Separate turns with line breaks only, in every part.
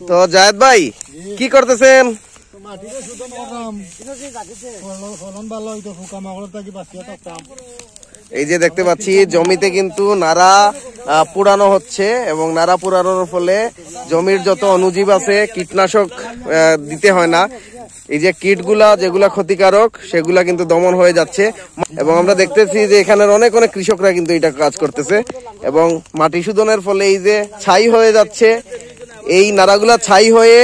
তো জায়েদ ভাই কি করতেছেন? এই যে দেখতে পাচ্ছি জমিতে কিন্তু নাড়া পুরানো হচ্ছে এবং নাড়া পুরানোর ফলে জমির যত অনুজীব আছে কীটনাশক দিতে হয় না। এই যে কীটগুলা যেগুলা ক্ষতিকারক সেগুলা কিন্তু দমন হয়ে যাচ্ছে এবং আমরা দেখতেছি যে এখানের অনেক অনেক কৃষকরা কিন্তু এটা কাজ করতেছে এবং মাটি শোধনের ফলে এই যে ছাই হয়ে যাচ্ছে, এই নাড়াগুলা ছাই হয়ে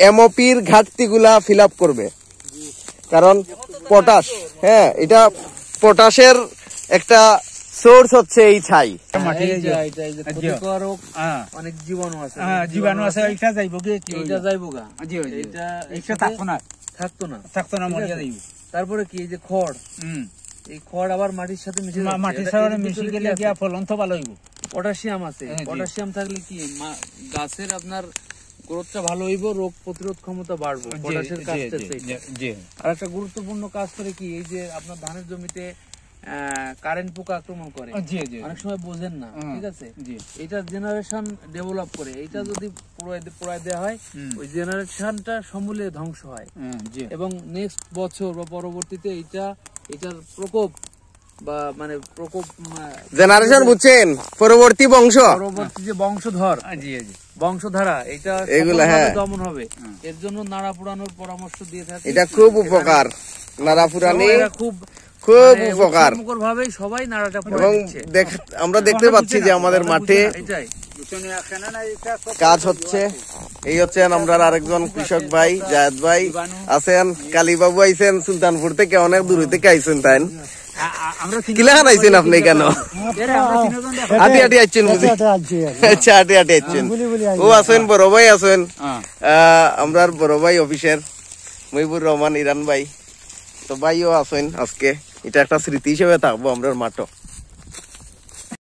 এমওপির ঘাটতিগুলা ফিল আপ করবে, কারণ পটাশ, হ্যাঁ এটা পটাশের একটা সোর্স হচ্ছে এই ছাই।
অনেক জীবাণু আছে, জীবাণু আছে, এটা যাইব কি, এটা যাইব গা, এটা থাকতো না মরিয়া যাইব। তারপরে কি এই যে খড়, এই খড় আবার মাটির সাথে মিশে গেলে কি ফলন তো ভালো হইব। পটাশিয়াম আছে, পটাশিয়াম থাকলে কি গাছের আপনার গ্রোথটা ভালো হইব, রোগ প্রতিরোধ ক্ষমতা বাড়বে। পটাশের কাজটা আর একটা গুরুত্বপূর্ণ কাজ করে কি, এই যে আপনার ধানের জমিতে কারেন্ট পোকা আক্রমণ করে, অনেক সময় বোঝেন না, ঠিক আছে, এটা জেনারেশন ডেভেলপ করে, এটা যদি পুরাই দেওয়া হয় ওই জেনারেশনটা সমূলে ধ্বংস হয় এবং নেক্সট বছর বা পরবর্তীতে এটার প্রকোপ বা মানে প্রকোপ
জেনারেশন বুঝছেন, পরবর্তী
যে বংশধারা এটা এগুলা দমন হবে। এর জন্য নাড়া পুরানোর পরামর্শ দিয়ে থাকে,
এটা খুব উপকার, নাড়া পুরানি খুব উপকার
ভাবে সবাই নাড়াটা
এবং আমরা দেখতে পাচ্ছি যে আমাদের মাঠে কাজ হচ্ছে। এই হচ্ছেন আমরা আরেকজন কৃষক ভাই জায়েদ ভাই আছেন, কালীবাবু আইছেন সুলতানপুর থেকে, অনেক দূর থেকে আইছেন। তাই কিলাখান আইছেন আপনি কেন? হাঁটি হাঁটি আইছেন বুঝি? আচ্ছা হাঁটি হাঁটি আইছেন। ও আছেন বড় ভাই আছেন, আমরা বড় ভাই অফিসের মহিবুর রহমান ইরান ভাই, তো ভাইও আছেন আজকে। এটা একটা স্মৃতি হিসেবে থাকবো আমরা মাঠও।